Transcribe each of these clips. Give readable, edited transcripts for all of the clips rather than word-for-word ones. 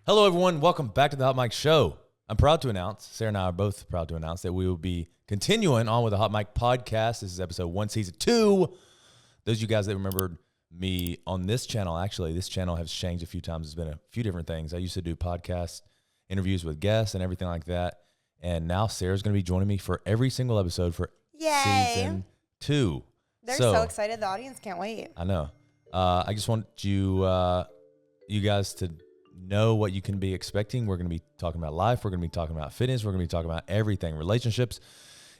Hello, everyone. Welcome back to the Hot Mic Show. I'm proud to announce, Sarah and I are both proud to announce that we will be continuing on with the Hot Mic podcast. This is episode 1, season 2. Those of you guys that remembered me on this channel, actually, this channel has changed a few times. It's been a few different things. I used to do podcast interviews with guests and everything like that. And now Sarah's going to be joining me for every single episode for season 2. They're so excited. The audience can't wait. I know. I just want you guys to know what you can be expecting. We're going to be talking about life. We're going to be talking about fitness. We're going to be talking about everything, relationships,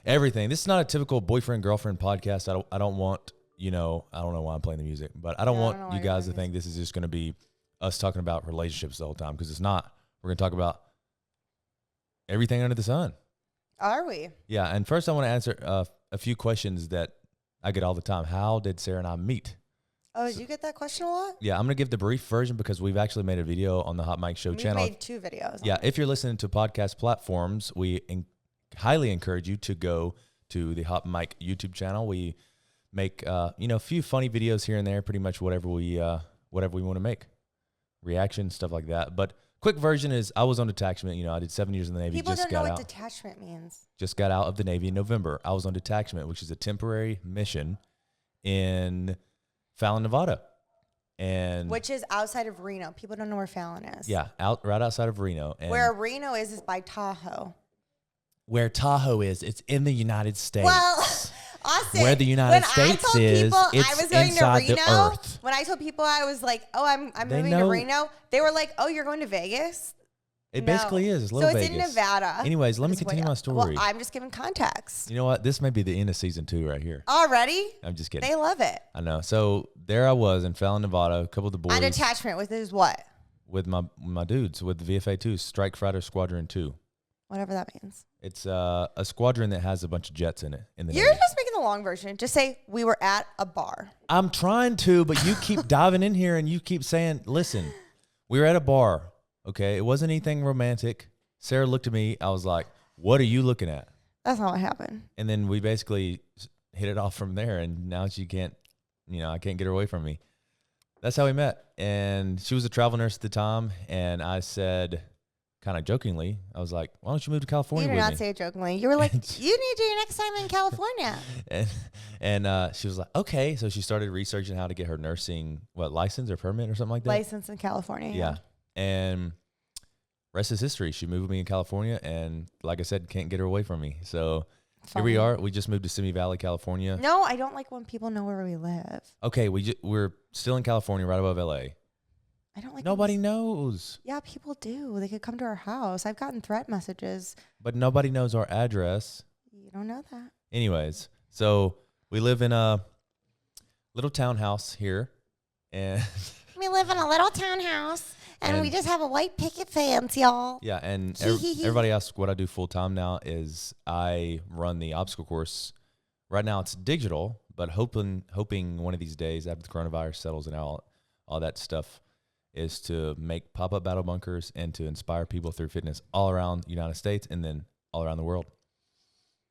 everything. This is not a typical boyfriend-girlfriend podcast. I don't want, I don't know why I'm playing the music, but I don't want you guys to think this is just going to be us talking about relationships the whole time, because it's not. We're going to talk about everything under the sun. Are we? Yeah, and first I want to answer a few questions that I get all the time. How did Sarah and I meet? Oh, did you get that question a lot? Yeah, I'm going to give the brief version because we've actually made a video on the Hot Mic Show channel. We made 2 videos. Yeah, if you're listening to podcast platforms, we highly encourage you to go to the Hot Mic YouTube channel. We make, a few funny videos here and there, pretty much whatever we want to make. Reaction, stuff like that. But quick version is I was on detachment. I did 7 years in the Navy. People don't know what detachment means. Just got out of the Navy in November. I was on detachment, which is a temporary mission in Fallon, Nevada. Which is outside of Reno. People don't know where Fallon is. Yeah, right outside of Reno. And where Reno is by Tahoe. Where Tahoe is, it's in the United States. Well, Austen, where the United States is, it's I was going inside to the Reno, earth. when I told people I was like, oh, I'm moving to Reno, they were like, oh, you're going to Vegas? It basically is. It's little Vegas. Vegas. So it's in Nevada. Anyways, let me continue my story. Well, I'm just giving context. You know what? This may be the end of season 2 right here. Already? I'm just kidding. They love it. I know. So there I was in Fallon, Nevada. A couple of the boys. On detachment with his what? With my dudes, with the VFA 2, Strike Fighter Squadron 2. Whatever that means. It's a squadron that has a bunch of jets in it. You're just making the long version. Just say we were at a bar. I'm trying to, but you keep diving in here and you keep saying, listen, we were at a bar. Okay. It wasn't anything romantic. Sarah looked at me. I was like, what are you looking at? That's not what happened. And then we basically hit it off from there. And now she can't, I can't get her away from me. That's how we met. And she was a travel nurse at the time. And I said, kind of jokingly, I was like, why don't you move to California with me? You did not say it jokingly. You were like, you need to do your next time in California. and she was like, okay. So she started researching how to get her nursing, license or permit or something like that? License in California. Yeah. And rest is history. She moved with me in California, and like I said, can't get her away from me. So Here we are. We just moved to Simi Valley, California. No, I don't like when people know where we live. Okay, we're still in California, right above LA. I don't like. Nobody knows. Yeah, people do. They could come to our house. I've gotten threat messages. But nobody knows our address. You don't know that. Anyways, so we live in a little townhouse here, and we live in a little townhouse. And we just have a white picket fence, y'all. Yeah, and everybody asks what I do full time now is I run the obstacle course. Right now it's digital, but hoping one of these days after the coronavirus settles and all that stuff is to make pop-up battle bunkers and to inspire people through fitness all around the United States and then all around the world.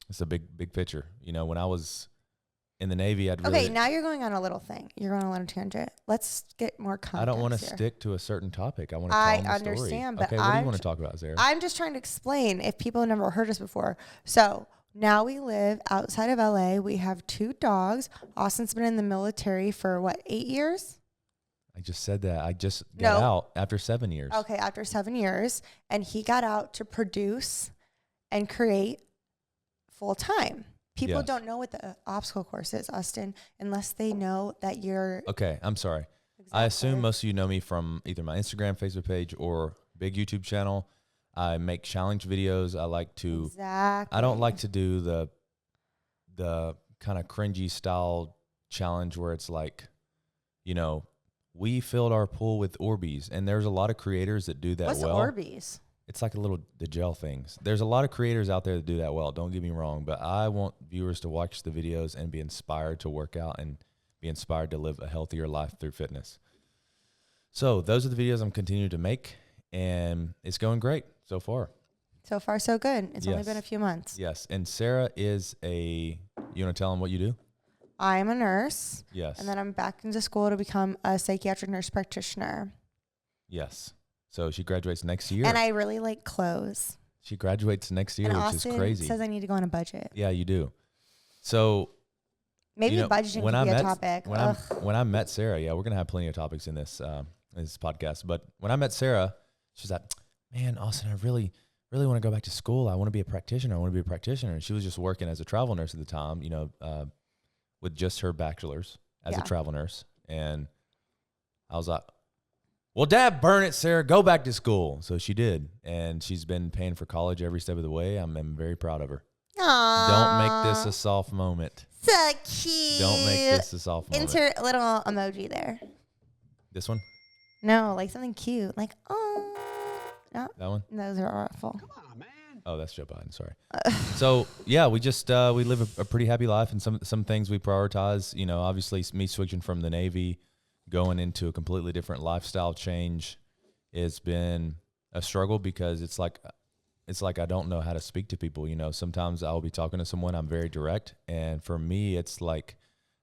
It's a big picture. When I was in the Navy, Okay, now you're going on a little thing. You're going on a little tangent. Let's get more context. I don't want to stick to a certain topic. I want to tell them the story. I understand, but okay, what do you want to talk about, Sarah? I'm just trying to explain if people have never heard us before. So now we live outside of LA. We have 2 dogs. Austin's been in the military for 8 years? I just said that. I just got out after 7 years. Okay, after 7 years. And he got out to produce and create full time. People don't know what the obstacle course is, Austen, unless they know that you're... Okay, I'm sorry. Exactly. I assume most of you know me from either my Instagram, Facebook page, or big YouTube channel. I make challenge videos. I like to... Exactly. I don't like to do the kind of cringy style challenge where it's like, we filled our pool with Orbeez, and there's a lot of creators that do that well. What's Orbeez? It's like the gel things. There's a lot of creators out there that do that well. Don't get me wrong, but I want viewers to watch the videos and be inspired to work out and be inspired to live a healthier life through fitness. So those are the videos I'm continuing to make, and it's going great so far. So far, so good. It's only been a few months. Yes, and Sarah is you want to tell them what you do? I'm a nurse. Yes. And then I'm back into school to become a psychiatric nurse practitioner. Yes. So she graduates next year. And I really like clothes. She graduates next year, And which Austen is crazy. says I need to go on a budget. Yeah, you do. So maybe budgeting could be a topic. When I met Sarah, yeah, we're gonna have plenty of topics in this podcast. But when I met Sarah, she's like, "Man, Austen, I really want to go back to school. I want to be a practitioner. And she was just working as a travel nurse at the time, with just her bachelor's as a travel nurse. And I was like, well, Dad, burn it, Sarah. Go back to school. So she did. And she's been paying for college every step of the way. I'm very proud of her. Aww. Don't make this a soft moment. So cute. Don't make this a soft moment. Insert a little emoji there. This one? No, like something cute. Like, oh. No. That one? Those are awful. Come on, man. Oh, that's Joe Biden. Sorry. So yeah, we just we live a pretty happy life, and some things we prioritize. Obviously, me switching from the Navy, going into a completely different lifestyle change, has been a struggle because it's like I don't know how to speak to people. Sometimes I'll be talking to someone, I'm very direct, and for me, it's like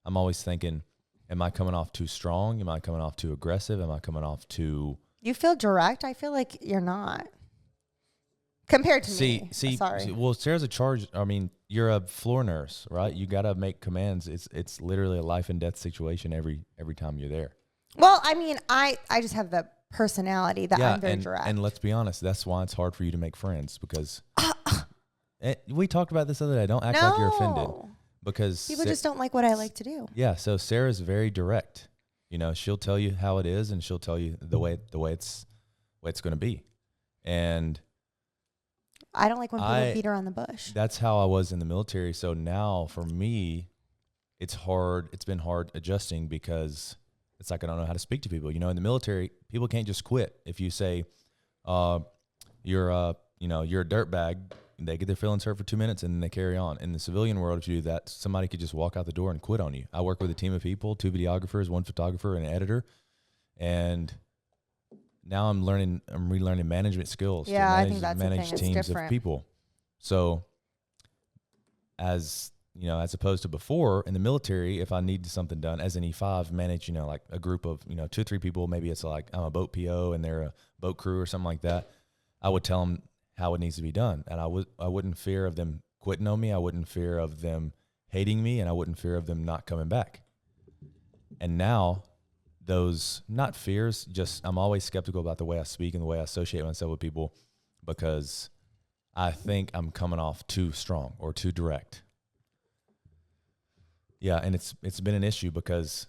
I'm always thinking, am I coming off too strong? Am I coming off too aggressive? Am I coming off too? You feel direct? I feel like you're not. Compared to me. Sorry. Well, Sarah's a charge. I mean, you're a floor nurse, right? You got to make commands. It's literally a life and death situation every time you're there. Well, I mean, I just have the personality that I'm very direct. And let's be honest, that's why it's hard for you to make friends because we talked about this the other day. Don't act like you're offended because people just don't like what I like to do. Yeah. So Sarah's very direct. She'll tell you how it is, and she'll tell you the way it's going to be. And I don't like when people beat around the bush. That's how I was in the military. So now for me, it's hard. It's been hard adjusting because it's like I don't know how to speak to people. In the military, people can't just quit. If you say you're a dirtbag, they get their feelings hurt for 2 minutes and then they carry on. In the civilian world, if you do that, somebody could just walk out the door and quit on you. I work with a team of people, 2 videographers, 1 photographer, and an editor, and now I'm relearning management skills. Yeah, I think that's manage the thing. teams of people. So as opposed to before in the military, if I needed something done as an E5, manage, like a group of, 2 or 3 people, maybe it's like I'm a boat PO and they're a boat crew or something like that. I would tell them how it needs to be done. And I wouldn't fear of them quitting on me. I wouldn't fear of them hating me, and I wouldn't fear of them not coming back. And now those, not fears, just I'm always skeptical about the way I speak and the way I associate myself with people because I think I'm coming off too strong or too direct. Yeah, and it's been an issue because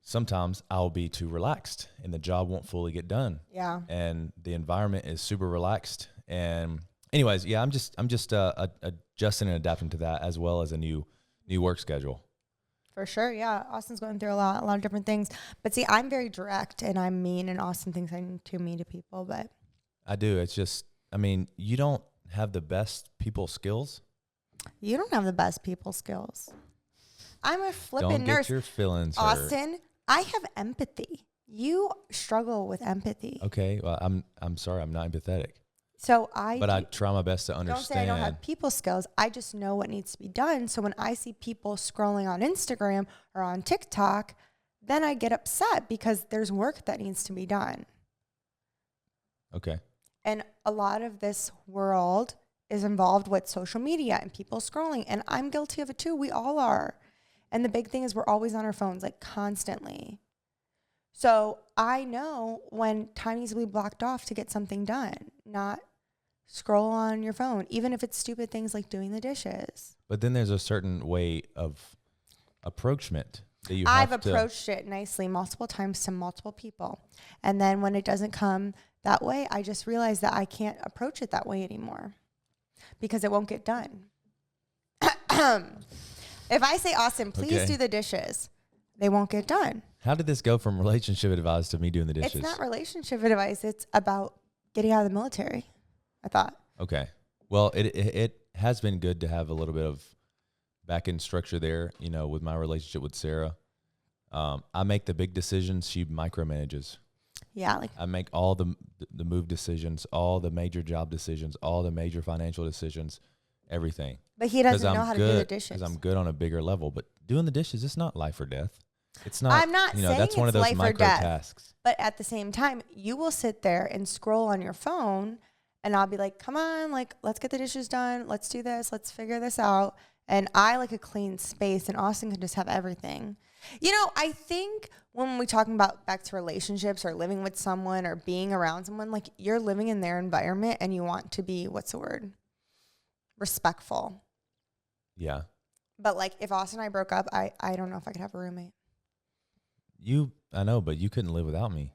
sometimes I'll be too relaxed and the job won't fully get done. Yeah. And the environment is super relaxed. And anyways, yeah, I'm just adjusting and adapting to that as well as a new work schedule. For sure, yeah. Austin's going through a lot of different things. But see, I'm very direct and I'm mean, and Austin thinks I'm too mean to people, but I do. It's just, I mean, you don't have the best people skills. You don't have the best people skills. I'm a flippin' nurse. Don't get your feelings hurt. Austin, I have empathy. You struggle with empathy. Okay, well, I'm sorry, I'm not empathetic. So I try my best to understand. Don't say I don't have people skills. I just know what needs to be done. So when I see people scrolling on Instagram or on TikTok, then I get upset because there's work that needs to be done. Okay. And a lot of this world is involved with social media and people scrolling. And I'm guilty of it too. We all are. And the big thing is we're always on our phones, like constantly. So I know when time needs to be blocked off to get something done, not scroll on your phone, even if it's stupid things like doing the dishes. But then there's a certain way of approachment that you I've approached it nicely multiple times to multiple people. And then when it doesn't come that way, I just realize that I can't approach it that way anymore because it won't get done. If I say, Austin, please do the dishes, they won't get done. How did this go from relationship advice to me doing the dishes? It's not relationship advice. It's about getting out of the military, I thought. Okay. Well, it has been good to have a little bit of back end structure there, with my relationship with Sarah. I make the big decisions. She micromanages. Yeah. I make all the move decisions, all the major job decisions, all the major financial decisions, everything. But he doesn't know how to do the dishes. Because I'm good on a bigger level. But doing the dishes, it's not life or death. It's not. I'm not saying that's one of it's those life or micro death. tasks. But at the same time, you will sit there and scroll on your phone and I'll be like, come on, like, let's get the dishes done. Let's do this. Let's figure this out. And I like a clean space, and Austen can just have everything. I think when we talking about back to relationships or living with someone or being around someone, like you're living in their environment and you want to be, what's the word? Respectful. Yeah. But like if Austen and I broke up, I don't know if I could have a roommate. I know, but you couldn't live without me.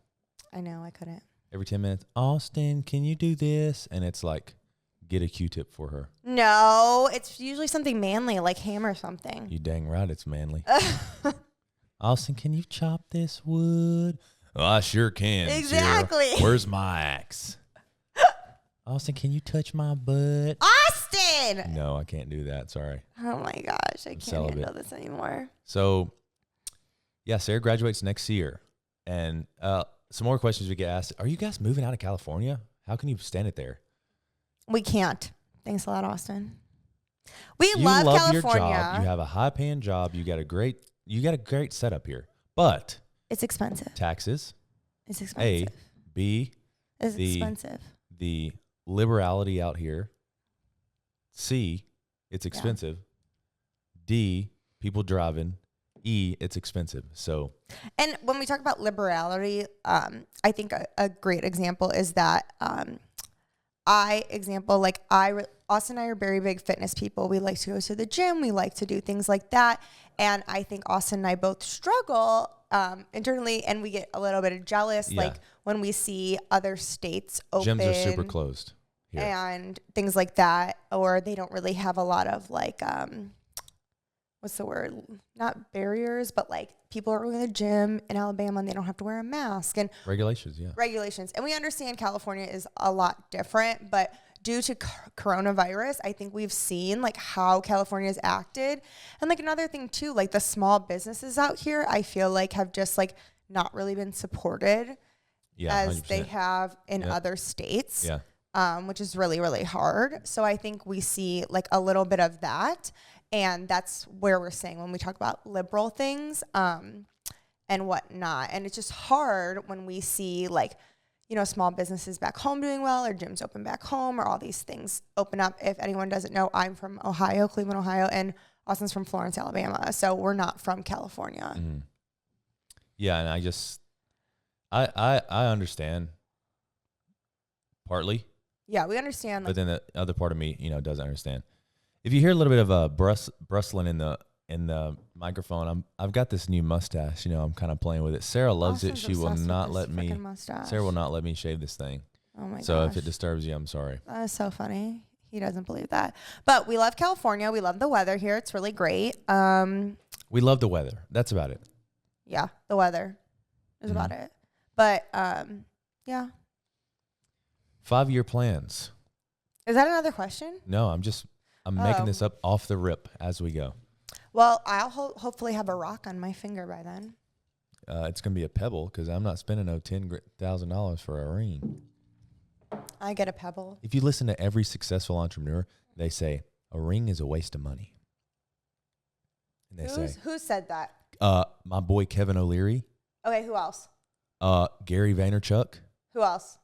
I know, I couldn't. Every 10 minutes, Austen, can you do this? And it's like, get a Q-tip for her. No, it's usually something manly, like ham or something. You dang right it's manly. Austen, can you chop this wood? Oh, I sure can. Exactly. Sarah. Where's my axe? Austen, can you touch my butt? Austen! No, I can't do that. Sorry. Oh my gosh, I can't handle this anymore. So, yeah, Sarah graduates next year. And some more questions we get asked. Are you guys moving out of California? How can you stand it there? We can't. Thanks a lot, Austen. You love California. Your job. You have a high-paying job. You got a great setup here. But it's expensive. Taxes. It's expensive. B. It's expensive. The liberality out here. C. It's expensive. Yeah. D. People driving. E. It's expensive. So. And when we talk about liberality, I think a great example is that Austen and I are very big fitness people. We like to go to the gym. We like to do things like that. And I think Austen and I both struggle internally, and we get a little bit jealous, like when we see other states open. Gyms are super closed here. And things like that, or they don't really have a lot of like, what's the word? Not barriers, but like people are going to the gym in Alabama and they don't have to wear a mask and regulations. And we understand California is a lot different, but due to coronavirus, I think we've seen like how California has acted. And like another thing too, like the small businesses out here, I feel like have just like not really been supported as 100%. They have in other states. Which is really, really hard. So I think we see like a little bit of that. And that's where we're saying when we talk about liberal things and whatnot. And it's just hard when we see like, small businesses back home doing well, or gyms open back home, or all these things open up. If anyone doesn't know, I'm from Ohio, Cleveland, Ohio, and Austen's from Florence, Alabama. So we're not from California. Mm-hmm. Yeah, and I understand partly. Yeah, we understand. But then the other part of me, doesn't understand. If you hear a little bit of a bristling in the microphone, I've got this new mustache. I'm kind of playing with it. Sarah loves it. She will not let me. Sarah will not let me shave this thing. Oh my gosh. So if it disturbs you, I'm sorry. That is so funny. He doesn't believe that. But we love California. We love the weather here. It's really great. We love the weather. That's about it. Yeah, the weather is about it. But yeah. 5-year plans. Is that another question? No, I'm making this up off the rip as we go. Well, I'll hopefully have a rock on my finger by then. It's going to be a pebble because I'm not spending $10,000 for a ring. I get a pebble. If you listen to every successful entrepreneur, they say a ring is a waste of money. And they who said that? My boy Kevin O'Leary. Okay, who else? Gary Vaynerchuk. Who else?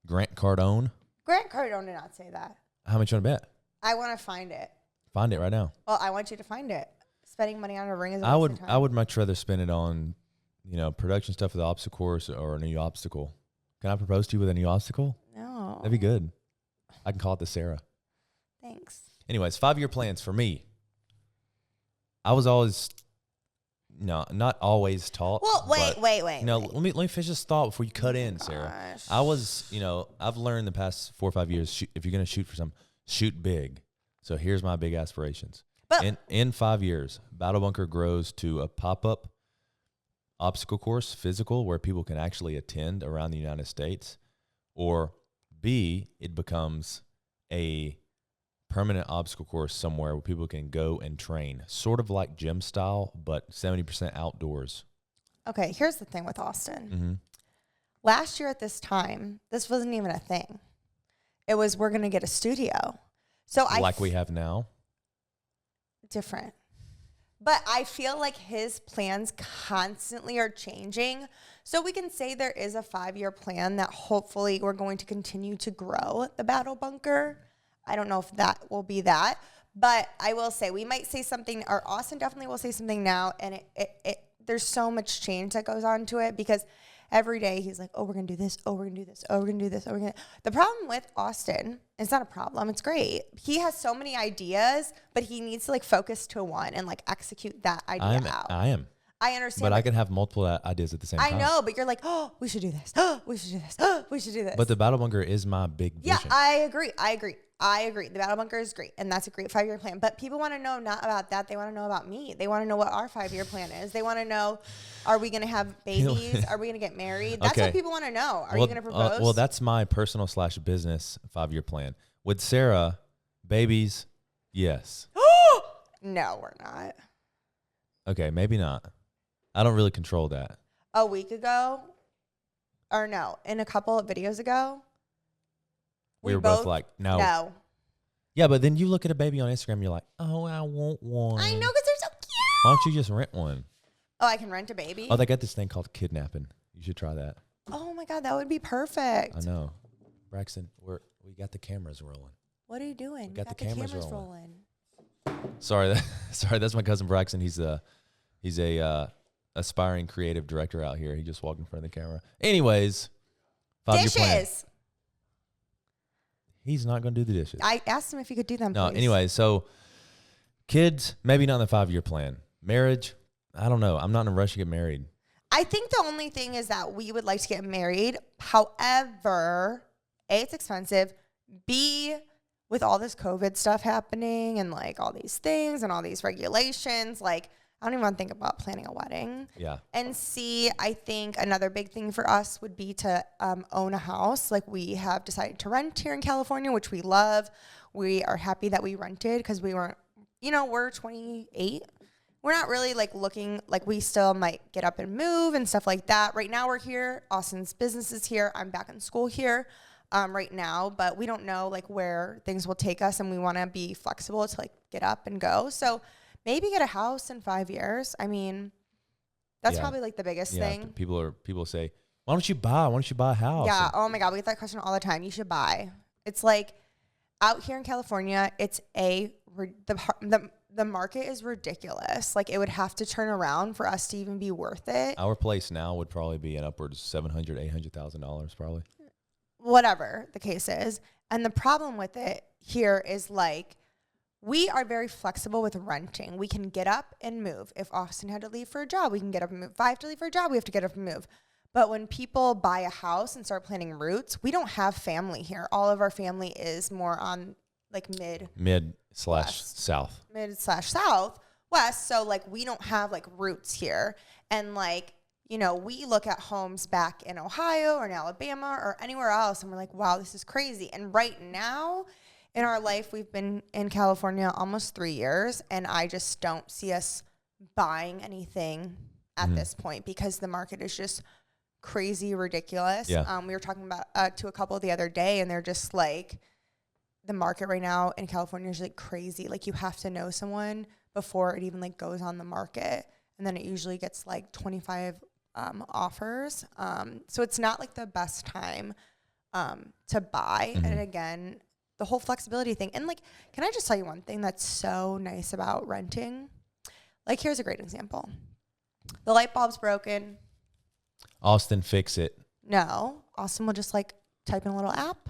Grant Cardone. Grant Cardone did not say that. How much you want to bet? I want to find it. Find it right now. Well, I want you to find it. Spending money on a ring is a waste of time. I would much rather spend it on, production stuff for the obstacle course or a new obstacle. Can I propose to you with a new obstacle? No. That'd be good. I can call it the Sara. Thanks. Anyways, 5-year plans for me. I was always, not always taught. Well, wait. Let me finish this thought before you cut in, Sarah. I was, I've learned the past 4 or 5 years, if you're going to shoot for something, shoot big. So here's my big aspirations. But in 5 years, Battle Bunker grows to a pop-up obstacle course, physical, where people can actually attend around the United States. Or B, it becomes a permanent obstacle course somewhere where people can go and train, sort of like gym style, but 70% outdoors. Okay, here's the thing with Austen. Mm-hmm. Last year at this time, this wasn't even a thing. It was, we're going to get a studio. So we have now? Different. But I feel like his plans constantly are changing. So we can say there is a 5-year plan that hopefully we're going to continue to grow the battle bunker. I don't know if that will be that. But I will say we might say something, or Austen definitely will say something now. And there's so much change that goes on to it because every day he's like, oh, we're going to do this. Oh, we're going to do this. Oh, we're going to do this. Oh, we're going to. The problem with Austen, it's not a problem. It's great. He has so many ideas, but he needs to like focus to one and like execute that idea out. I am. I understand. But I can have multiple ideas at the same time. I know, but you're like, oh, we should do this. Oh, we should do this. Oh, we should do this. But the battle bunker is my big vision. Yeah, I agree. The battle bunker is great, and that's a great 5-year plan. But people want to know not about that. They want to know about me. They want to know what our 5-year plan is. They want to know, are we going to have babies? Are we going to get married? That's what people want to know. Are you going to propose? Well, that's my personal / business 5-year plan. With Sara, babies, yes. No, we're not. Okay, maybe not. I don't really control that. A week ago, or no, in a couple of videos ago, we were both like, no. No. Yeah, but then you look at a baby on Instagram, you're like, oh, I want one. I know, because they're so cute. Why don't you just rent one? Oh, I can rent a baby? Oh, they got this thing called kidnapping. You should try that. Oh, my God, that would be perfect. I know. Braxton, we got the cameras rolling. What are you doing? We got the cameras rolling. rolling. Sorry, that's my cousin Braxton. He's a aspiring creative director out here. He just walked in front of the camera. Anyways, 5-year plan. Dishes. He's not going to do the dishes. I asked him if he could do them, No, please. anyway, so kids, maybe not in the 5-year plan. Marriage, I don't know. I'm not in a rush to get married. I think the only thing is that we would like to get married. However, A, it's expensive. B, with all this COVID stuff happening and like all these things and all these regulations, like I don't even want to think about planning a wedding. Yeah. And C, I think another big thing for us would be to own a house. Like we have decided to rent here in California, which we love. We are happy that we rented because we weren't, we're 28. We're not really like looking, like we still might get up and move and stuff like that. Right now we're here. Austin's business is here. I'm back in school here right now, but we don't know like where things will take us and we want to be flexible to like get up and go. So maybe get a house in 5 years. I mean, that's probably like the biggest thing. People say, why don't you buy a house? Yeah. Oh my God. We get that question all the time. You should buy. It's like out here in California, it's the market is ridiculous. Like it would have to turn around for us to even be worth it. Our place now would probably be an upwards $700,000, $800,000 probably. Whatever the case is. And the problem with it here is like, we are very flexible with renting. We can get up and move. If Austin had to leave for a job, we can get up and move. If I have to leave for a job, we have to get up and move. But when people buy a house and start planning roots, we don't have family here. All of our family is more on like mid/south. Mid/southwest. So like we don't have like roots here. And like, we look at homes back in Ohio or in Alabama or anywhere else and we're like, wow, this is crazy. And right now, in our life, we've been in California almost 3 years, and I just don't see us buying anything at this point because the market is just crazy ridiculous. Yeah. We were talking about to a couple the other day, and they're just like, the market right now in California is like crazy. Like you have to know someone before it even like goes on the market, and then it usually gets like 25 offers. So it's not like the best time to buy. And again, the whole flexibility thing. And like, can I just tell you one thing that's so nice about renting? Like, here's a great example. The light bulb's broken. Austin, fix it. No, Austin will just like type in a little app,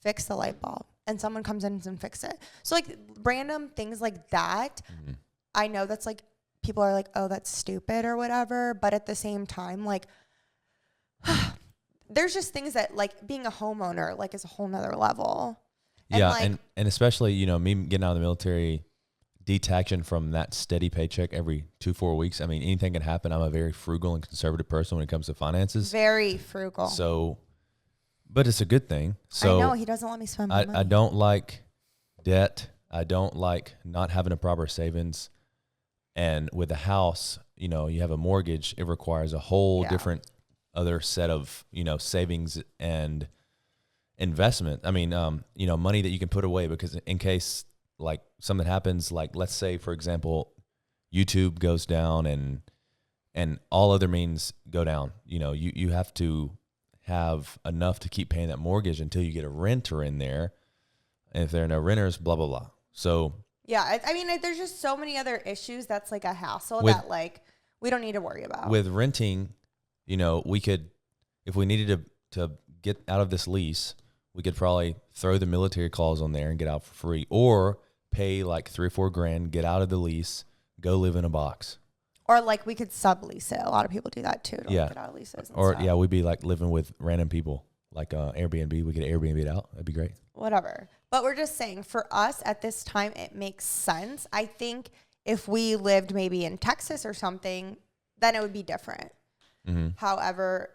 fix the light bulb, and someone comes in and fix it. So like random things like that. I know that's like, people are like, oh, that's stupid or whatever. But at the same time, like, there's just things that like being a homeowner, like is a whole nother level. And yeah, like, and especially, me getting out of the military, detaching from that steady paycheck every 2-4 weeks. I mean, anything can happen. I'm a very frugal and conservative person when it comes to finances. Very frugal. So, but it's a good thing. So I know he doesn't let me spend my money. I don't like debt. I don't like not having a proper savings. And with a house, you have a mortgage. It requires a whole different other set of, savings and investment. I mean, money that you can put away because in case like something happens, like let's say, for example, YouTube goes down and all other means go down. You have to have enough to keep paying that mortgage until you get a renter in there. And if there are no renters, blah, blah, blah. So yeah, I mean, there's just so many other issues that's like a hassle that like we don't need to worry about. With renting, we could, if we needed to get out of this lease, we could probably throw the military clause on there and get out for free, or pay like $3 or $4 grand, get out of the lease, go live in a box. Or like we could sublease it. A lot of people do that too. To get out of leases. Or stuff. We'd be like living with random people, like Airbnb. We could Airbnb it out. That'd be great. Whatever. But we're just saying, for us at this time, it makes sense. I think if we lived maybe in Texas or something, then it would be different. Mm-hmm. However,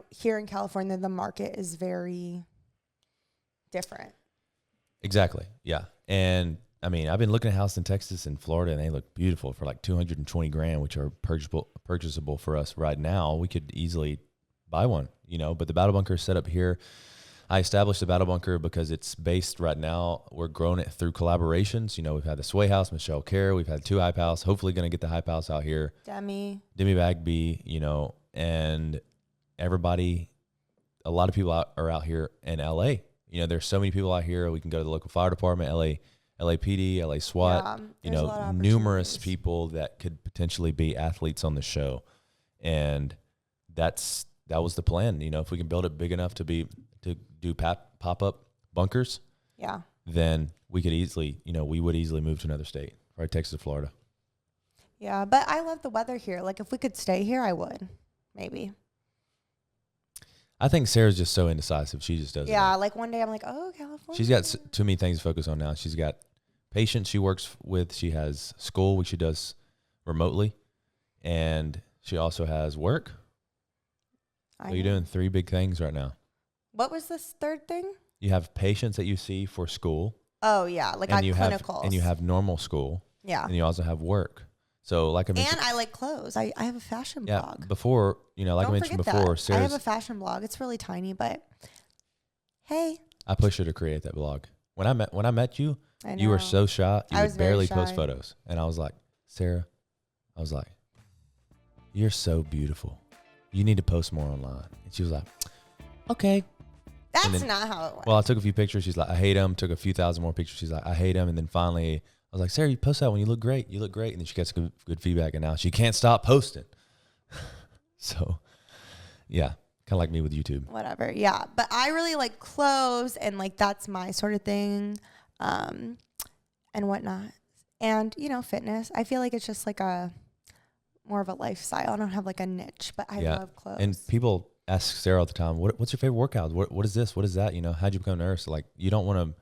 here in California, the market is very different. Exactly. Yeah. And I mean, I've been looking at houses in Texas and Florida, and they look beautiful for like 220 grand, which are purchasable for us right now. We could easily buy one, but the battle bunker is set up here. I established the battle bunker because it's based right now. We're growing it through collaborations. We've had the Sway House, Michelle Kerr. We've had 2 Hype House. Hopefully going to get the Hype House out here. Demi Bagby, and everybody, a lot of people are out here in LA. There's so many people out here. We can go to the local fire department, LAPD, LA SWAT, numerous people that could potentially be athletes on the show. And that was the plan. If we can build it big enough to do pop-up bunkers, then we could easily, we would easily move to another state, right? Texas or Florida. Yeah, but I love the weather here. Like if we could stay here, I would, maybe. I think Sarah's just so indecisive. She just doesn't. Yeah, like one day I'm like, oh, California. She's got too many things to focus on now. She's got patients she works with. She has school, which she does remotely. And she also has work. So you're doing 3 big things right now. What was this third thing? You have patients that you see for school. Oh, yeah, like on clinicals. And you have normal school. Yeah. And you also have work. So like I mentioned. And I like clothes. I have a fashion blog. Before, like I mentioned before, I have a fashion blog. It's really tiny, but hey. I pushed her to create that blog. When I met you, you were so shy. You would barely post photos. And I was like, Sarah, you're so beautiful. You need to post more online. And she was like, okay. That's not how it went. Well, I took a few pictures. She's like, I hate them. Took a few thousand more pictures. She's like, I hate them. And then finally, I was like, Sarah, you post that when you look great. You look great. And then she gets good feedback. And now she can't stop posting. So, yeah, kind of like me with YouTube. Whatever. Yeah. But I really like clothes, and like that's my sort of thing, and whatnot. And, fitness. I feel like it's just like more of a lifestyle. I don't have like a niche, but I love clothes. And people ask Sarah all the time, what's your favorite workout? What is this? What is that? How'd you become a nurse? Like, you don't want to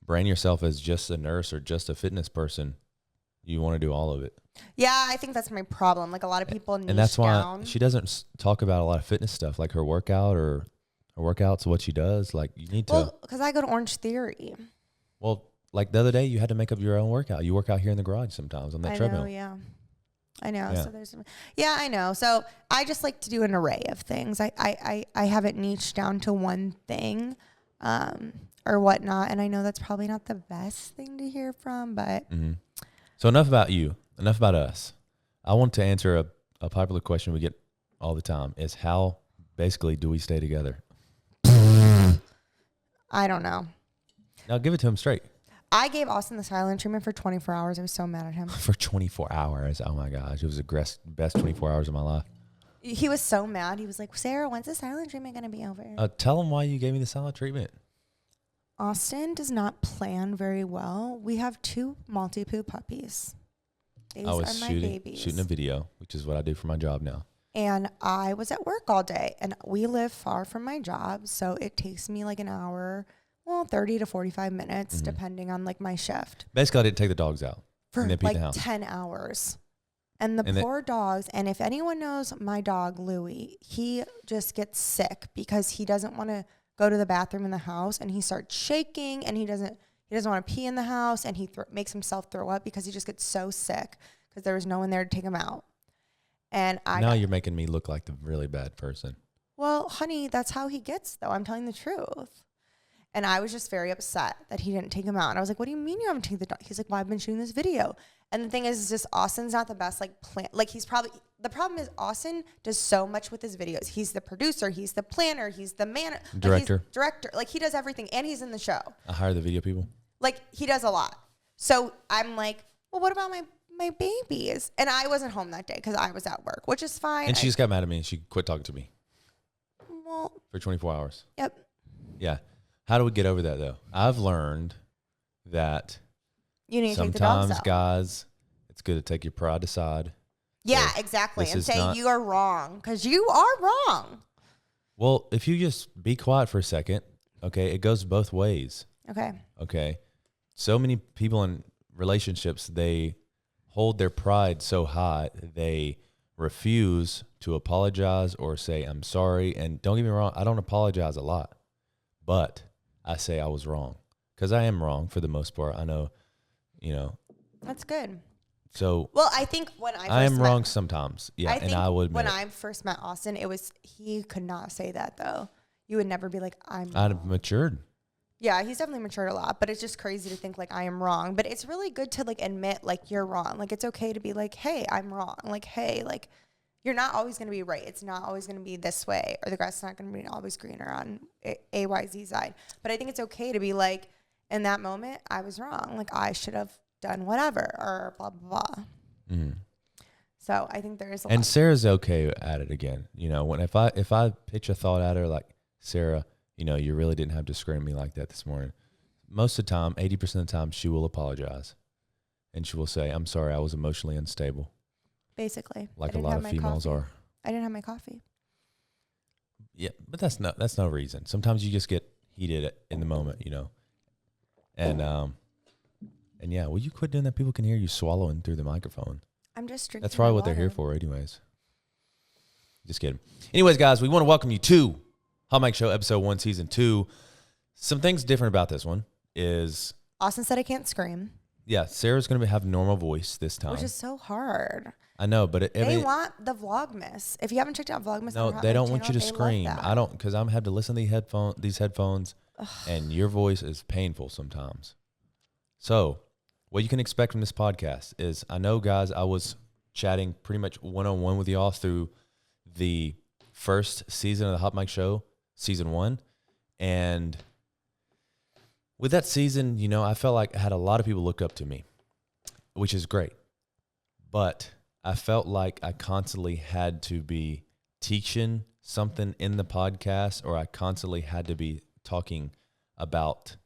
brand yourself as just a nurse or just a fitness person. You want to do all of it. Yeah, I think that's my problem. Like a lot of people niche down. And that's why she doesn't talk about a lot of fitness stuff, like her workout or her workouts, what she does. Like you need to. Well, because I go to Orange Theory. Well, like the other day, you had to make up your own workout. You work out here in the garage sometimes on that treadmill. I know. Yeah. So I know. So I just like to do an array of things. I haven't niched down to one thing, or whatnot. And I know that's probably not the best thing to hear from, but. Mm-hmm. So enough about you, enough about us. I want to answer a popular question we get all the time is how basically do we stay together? I don't know. Now give it to him straight. I gave Austen the silent treatment for 24 hours. I was so mad at him. For 24 hours. Oh my gosh. It was the best 24 hours of my life. He was so mad. He was like, Sarah, when's the silent treatment going to be over? Tell him why you gave me the silent treatment. Austen does not plan very well. We have 2 Maltipoo puppies. These are my babies. Shooting a video, which is what I do for my job now. And I was at work all day, and we live far from my job, so it takes me like an hour, 30 to 45 minutes, depending on like my shift. Basically, I didn't take the dogs out. For like 10 hours. And the poor dogs, and if anyone knows my dog, Louie, he just gets sick because he doesn't want to go to the bathroom in the house, and he starts shaking, and he doesn't want to pee in the house, and he makes himself throw up because he just gets so sick because there was no one there to take him out. And you're making me look like the really bad person. Well, honey, that's how he gets, though. I'm telling the truth. And I was just very upset that he didn't take him out. And I was like, what do you mean you haven't taken the dog? He's like, well, I've been shooting this video. And the thing is just Austen's not the best, like, plan. Like, the problem is Austen does so much with his videos. He's the producer. He's the planner. He's the director. Director. Like, he does everything. And he's in the show. I hire the video people. Like, he does a lot. So I'm like, well, what about my babies? And I wasn't home that day because I was at work, which is fine. And she just got mad at me and she quit talking to me. Well, for 24 hours. Yep. Yeah. How do we get over that, though? I've learned that you need to take the dogs sometimes, out. guys, it's good to take your pride aside. Yeah, exactly. And say you are wrong, because you are wrong. Well, if you just be quiet for a second, okay, it goes both ways. Okay. So many people in relationships, they hold their pride so high, they refuse to apologize or say, I'm sorry. And don't get me wrong, I don't apologize a lot, but I say I was wrong, because I am wrong for the most part. I know, That's good. So, well, I think I am wrong sometimes. Yeah. And I would admit when I first met Austen, he could not say that, though. You would never be like, I'd matured. Yeah, he's definitely matured a lot, but it's just crazy to think like I am wrong. But it's really good to like admit like you're wrong. Like, it's okay to be like, hey, I'm wrong. Like, hey, like, you're not always going to be right. It's not always going to be this way, or the grass is not going to be always greener on AYZ side. But I think it's okay to be like, in that moment, I was wrong. Like, I should have done whatever, or blah, blah, blah. Mm-hmm. So I think there is a And lot. Sarah's okay at it again. When if I pitch a thought at her like, Sarah, you really didn't have to scream at me like that this morning. Most of the time, 80% of the time, she will apologize. And she will say, I'm sorry, I was emotionally unstable. Basically. Like a lot of females are. I didn't have my coffee. Yeah, but that's no reason. Sometimes you just get heated in the moment, And yeah, will you quit doing that? People can hear you swallowing through the microphone. I'm just drinking. That's probably what they're here for anyways. Just kidding. Anyways, guys, we want to welcome you to Hot Mic Show episode 1, season 2. Some things different about this one is Austen said I can't scream. Yeah, Sarah's going to have normal voice this time. Which is so hard. I know, but they want the Vlogmas. If you haven't checked out Vlogmas, no, they don't want you to scream. I don't, because I'm had to listen to these headphones, and your voice is painful sometimes. So, what you can expect from this podcast is, I know, guys, I was chatting pretty much one-on-one with y'all through the first season of the Hot Mic Show, season 1, and with that season, I felt like I had a lot of people look up to me, which is great, but I felt like I constantly had to be teaching something in the podcast, or I constantly had to be talking about,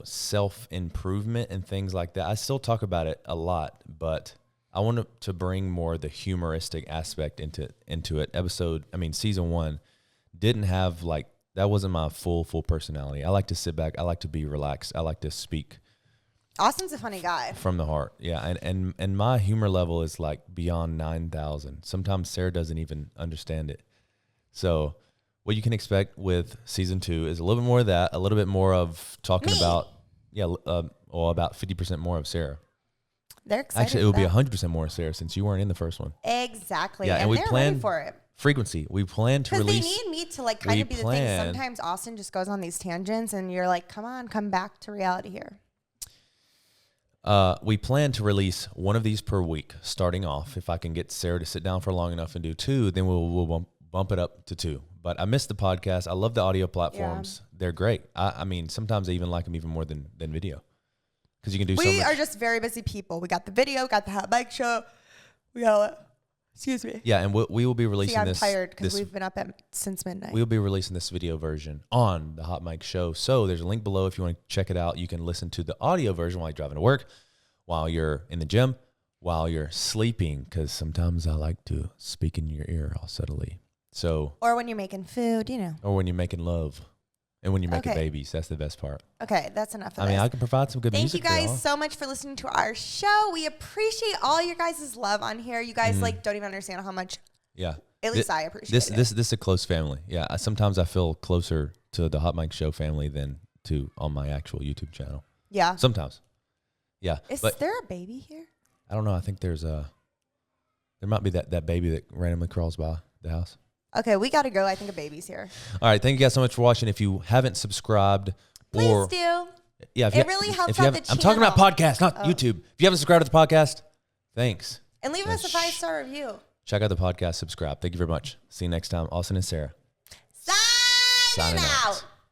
self-improvement and things like that. I still talk about it a lot, but I wanted to bring more the humoristic aspect into it. Season 1 didn't have that wasn't my full personality. I like to sit back. I like to be relaxed. I like to speak. Austen's a funny guy. From the heart. Yeah. And my humor level is like beyond 9,000. Sometimes Sarah doesn't even understand it. So what you can expect with season 2 is a little bit more of that, a little bit more of talking about, about 50% more of Sarah. They're excited. Actually, it would be 100% more of Sarah since you weren't in the first one. Exactly. Yeah, and we planned for it. Frequency. We plan to release. Because they need me to kind of be the thing. Sometimes Austen just goes on these tangents, and you're like, come back to reality here. We plan to release one of these per week, starting off. If I can get Sarah to sit down for long enough and do 2, then we'll bump it up to 2. But I miss the podcast. I love the audio platforms. Yeah. They're great. Sometimes I even like them even more than video, because you can do so much. We are just very busy people. We got the video, got the Hot Mic Show. We got excuse me. Yeah, and we will be releasing this. I'm tired because we've been up since midnight. We'll be releasing this video version on the Hot Mic Show. So there's a link below if you want to check it out. You can listen to the audio version while you're driving to work, while you're in the gym, while you're sleeping, because sometimes I like to speak in your ear all subtly. Or when you're making food, Or when you're making love. And when you're making babies, that's the best part. Okay, that's enough of this. I can provide some good music. Thank you guys so much for listening to our show. We appreciate all your guys' love on here. You guys don't even understand how much. Yeah. At least I appreciate it. This is a close family. Yeah. Sometimes I feel closer to the Hot Mic Show family than to on my actual YouTube channel. Yeah. Sometimes. Yeah. Is there a baby here? I don't know. I think there might be that baby that randomly crawls by the house. Okay, we got to go. I think a baby's here. All right. Thank you guys so much for watching. If you haven't subscribed, Please do. Yeah, It really helps if you out the haven't- I'm talking about channel. podcasts, not YouTube. If you haven't subscribed to the podcast, thanks. And leave us a 5-star review. Check out the podcast, subscribe. Thank you very much. See you next time. Austen and Sarah. Signing out.